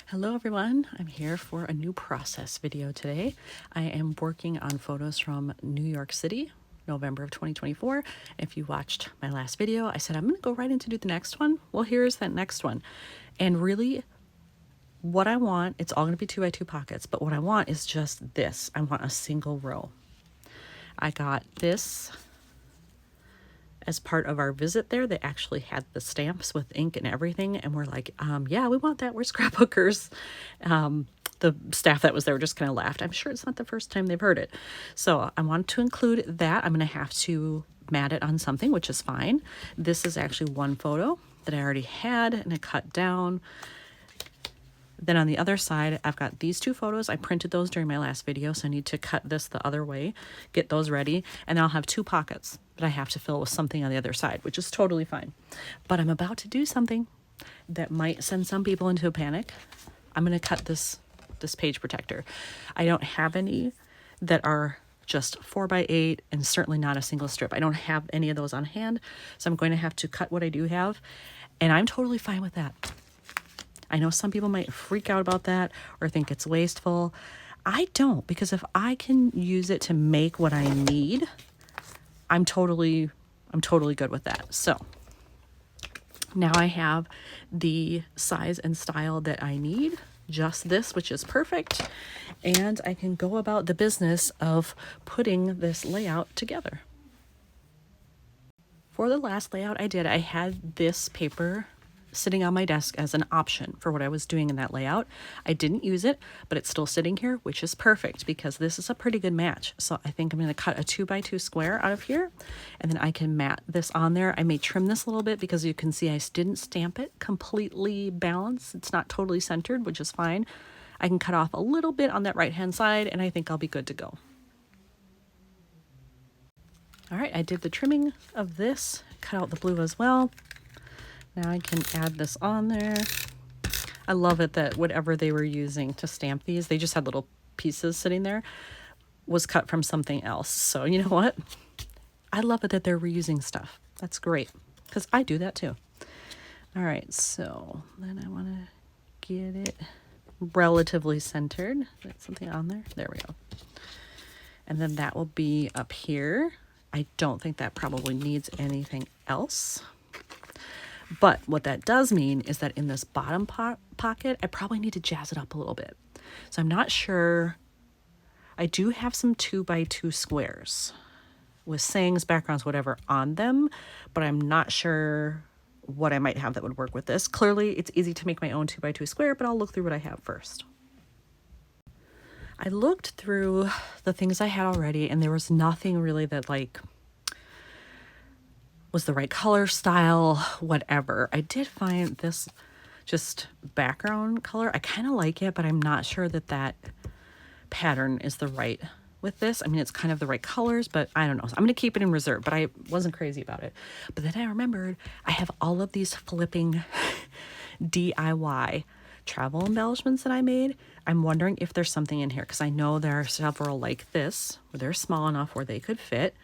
Hello everyone, I'm here for a new process video today. I am working on photos from New York City, November of 2024. If you watched my last video, I said I'm going to go right into do the next one. Well, here's that next one. And really what I want, it's all going to be 2x2 pockets, but what I want is just this. I want a single row. I got this as part of our visit there. They actually had the stamps with ink and everything, and we're like, yeah, we want that, we're scrapbookers. The staff that was there just kind of laughed. I'm sure it's not the first time they've heard it. So I wanted to include that. I'm going to have to mat it on something, which is fine. This is actually one photo that I already had and I cut down. Then on the other side, I've got these two photos. I printed those during my last video, so I need to cut this the other way, get those ready, and I'll have two pockets that I have to fill with something on the other side, which is totally fine. But I'm about to do something that might send some people into a panic. I'm going to cut this page protector. I don't have any that are just 4x8 and certainly not a single strip. I don't have any of those on hand, so I'm going to have to cut what I do have, and I'm totally fine with that. I know some people might freak out about that or think it's wasteful. I don't, because if I can use it to make what I need, I'm totally good with that. So now I have the size and style that I need, just this, which is perfect. And I can go about the business of putting this layout together. For the last layout I did, I had this paper sitting on my desk as an option for what I was doing in that layout. I didn't use it, but it's still sitting here, which is perfect because this is a pretty good match. So I think I'm going to cut a 2x2 square out of here, and then I can mat this on there. I may trim this a little bit because you can see I didn't stamp it completely balanced. It's not totally centered, which is fine. I can cut off a little bit on that right-hand side, and I think I'll be good to go. All right, I did the trimming of this, cut out the blue as well. Now I can add this on there. I love it that whatever they were using to stamp these, they just had little pieces sitting there, was cut from something else. So you know what? I love it that they're reusing stuff. That's great, because I do that too. All right, so then I want to get it relatively centered. That's something on there. There we go. And then that will be up here. I don't think that probably needs anything else. But what that does mean is that in this bottom pocket, I probably need to jazz it up a little bit. So I'm not sure. I do have some 2x2 squares with sayings, backgrounds, whatever on them, but I'm not sure what I might have that would work with this. Clearly, it's easy to make my own 2x2 square, but I'll look through what I have first. I looked through the things I had already, and there was nothing really that was the right color, style, whatever. I did find this just background color. I kind of like it, but I'm not sure that that pattern is the right with this. I mean, it's kind of the right colors, but I don't know. So I'm going to keep it in reserve, but I wasn't crazy about it. But then I remembered I have all of these flipping DIY travel embellishments that I made. I'm wondering if there's something in here, because I know there are several like this where they're small enough where they could fit.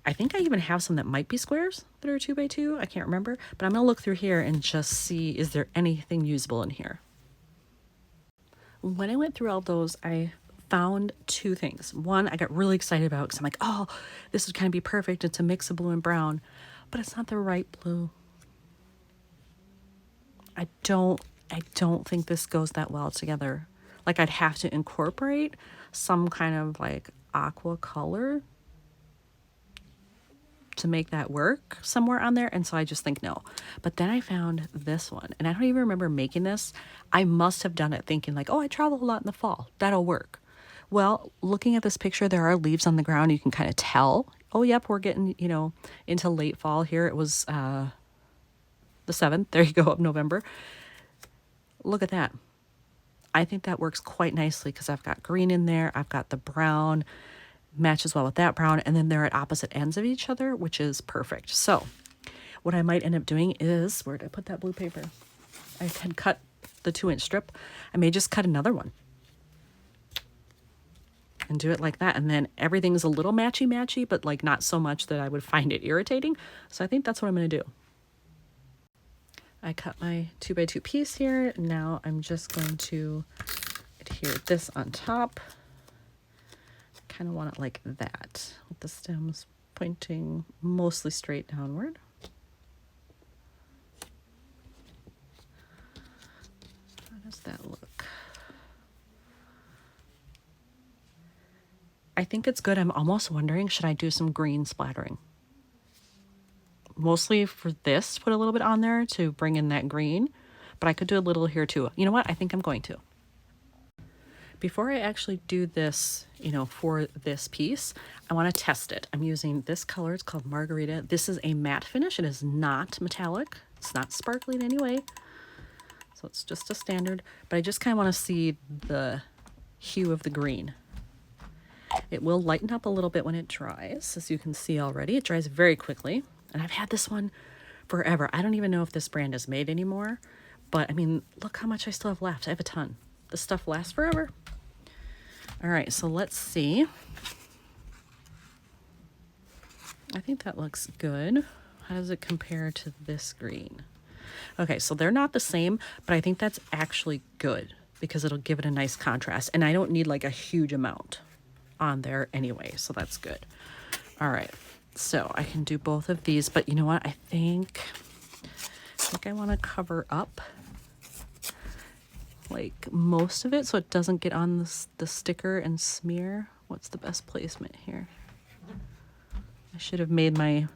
I think I even have some that might be squares that are 2x2. I can't remember, but I'm going to look through here and just see, is there anything usable in here? When I went through all those, I found two things. One, I got really excited about because I'm like, oh, this would kind of be perfect. It's a mix of blue and brown, but it's not the right blue. I don't think this goes that well together. Like, I'd have to incorporate some kind of like aqua color to make that work somewhere on there, and so I just think no. But then I found this one, and I don't even remember making this. I must have done it thinking like, oh, I travel a lot in the fall, that'll work. Well, looking at this picture, there are leaves on the ground. You can kind of tell, oh yep, we're getting, you know, into late fall here. It was the 7th, there you go, of November. Look at that. I think that works quite nicely because I've got green in there, I've got the brown, matches well with that brown, and then they're at opposite ends of each other, which is perfect. So what I might end up doing is, where did I put that blue paper? I had cut the 2-inch strip. I may just cut another one and do it like that, and then everything's a little matchy, but like not so much that I would find it irritating. So I think that's what I'm going to do. I cut my 2x2 piece here. Now I'm just going to adhere this on top. Kind of want it like that, with the stems pointing mostly straight downward. How does that look? I think it's good. I'm almost wondering, should I do some green splattering? Mostly for this, put a little bit on there to bring in that green, but I could do a little here too. You know what? I think I'm going to. Before I actually do this, for this piece, I want to test it. I'm using this color. It's called Margarita. This is a matte finish. It is not metallic. It's not sparkly in any way. So it's just a standard, but I just kind of want to see the hue of the green. It will lighten up a little bit when it dries, as you can see already. It dries very quickly. And I've had this one forever. I don't even know if this brand is made anymore, but I mean, look how much I still have left. I have a ton. This stuff lasts forever. All right, so let's see. I think that looks good. How does it compare to this green? Okay, so they're not the same, but I think that's actually good because it'll give it a nice contrast. And I don't need like a huge amount on there anyway, so that's good. All right. So I can do both of these, but you know what? I think I want to cover up like most of it so it doesn't get on the sticker and smear. What's the best placement here? I should have made my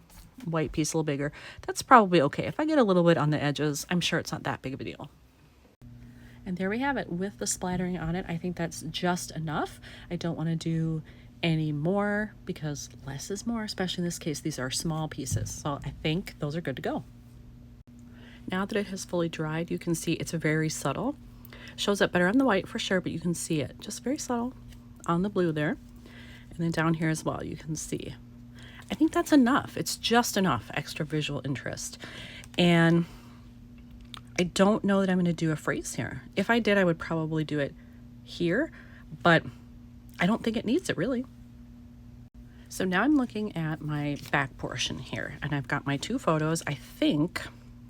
white piece a little bigger. That's probably okay. If I get a little bit on the edges, I'm sure it's not that big of a deal. And there we have it with the splattering on it. I think that's just enough. I don't want to do any more because less is more, especially in this case. These are small pieces, so I think those are good to go. Now that it has fully dried, you can see it's very subtle. Shows up better on the white for sure, but you can see it just very subtle on the blue there, and then down here as well you can see. I think that's enough. It's just enough extra visual interest. And I don't know that I'm going to do a phrase here. If I did, I would probably do it here, but I don't think it needs it really. So now I'm looking at my back portion here, and I've got my two photos. I think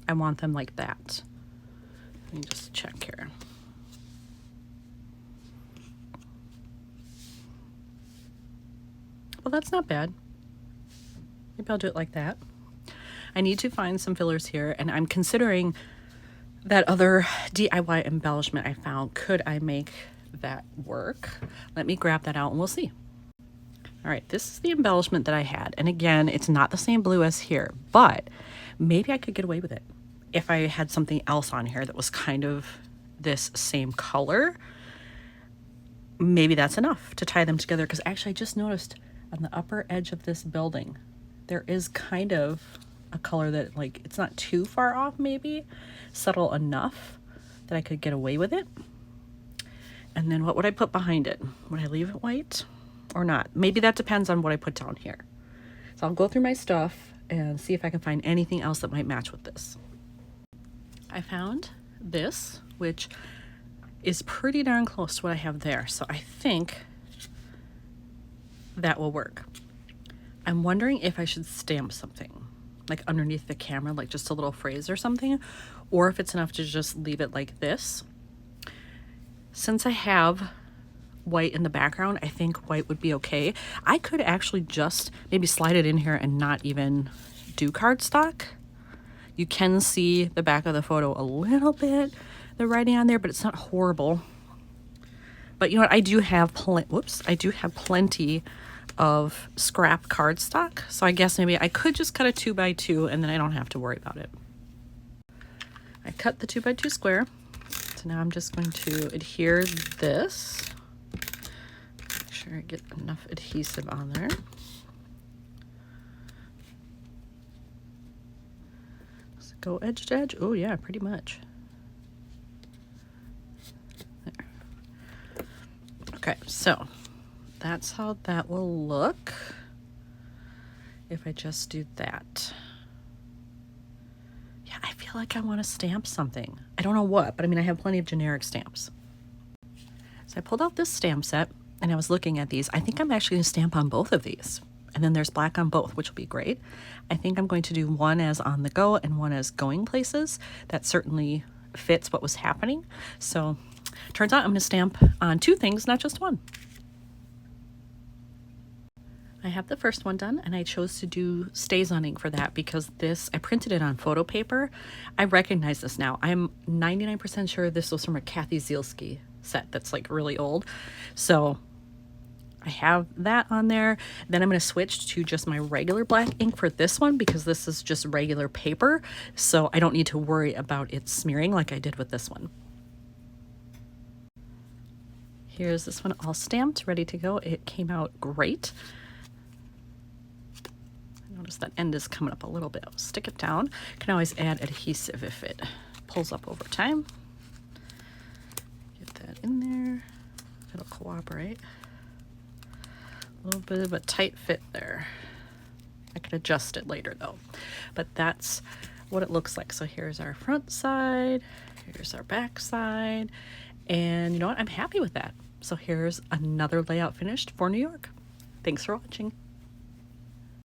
I want them like that. Let me just check here. Well, that's not bad. Maybe I'll do it like that. I need to find some fillers here, and I'm considering that other DIY embellishment I found. Could I make that work? Let me grab that out and we'll see. All right, this is the embellishment that I had. And again, it's not the same blue as here, but maybe I could get away with it if I had something else on here that was kind of this same color. Maybe that's enough to tie them together, because actually I just noticed on the upper edge of this building, there is kind of a color that, like, it's not too far off, maybe subtle enough that I could get away with it. And then what would I put behind it? Would I leave it white or not? Maybe that depends on what I put down here. So I'll go through my stuff and see if I can find anything else that might match with this. I found this, which is pretty darn close to what I have there. So I think that will work. I'm wondering if I should stamp something like underneath the camera, like just a little phrase or something, or if it's enough to just leave it like this. Since I have white in the background, I think white would be okay. I could actually just maybe slide it in here and not even do cardstock. You can see the back of the photo a little bit, the writing on there, but it's not horrible. But you know what? I do have plenty of scrap cardstock, so I guess maybe I could just cut a 2x2 and then I don't have to worry about it. I cut the 2x2 square, so now I'm just going to adhere this. Make sure I get enough adhesive on there. Does it go edge to edge? Oh yeah, pretty much. There. Okay, so that's how that will look if I just do that. Yeah, I feel like I want to stamp something. I don't know what, but I mean, I have plenty of generic stamps. So I pulled out this stamp set and I was looking at these. I think I'm actually going to stamp on both of these. and then there's black on both, which will be great. I think I'm going to do one as on the go and one as going places. That certainly fits what was happening. So turns out I'm going to stamp on 2 things, not just one. I have the first one done, and I chose to do StazOnning for that because this, I printed it on photo paper. I recognize this now. I'm 99% sure this was from a Kathy Zielski set that's like really old. So I have that on there. Then I'm going to switch to just my regular black ink for this one because this is just regular paper. So I don't need to worry about it smearing like I did with this one. Here's this one all stamped, ready to go. It came out great. Notice that end is coming up a little bit. I'll stick it down. Can always add adhesive if it pulls up over time. Get that in there. It'll cooperate. A little bit of a tight fit there. I can adjust it later though. But that's what it looks like. So here's our front side. Here's our back side. And you know what? I'm happy with that. So here's another layout finished for New York. Thanks for watching.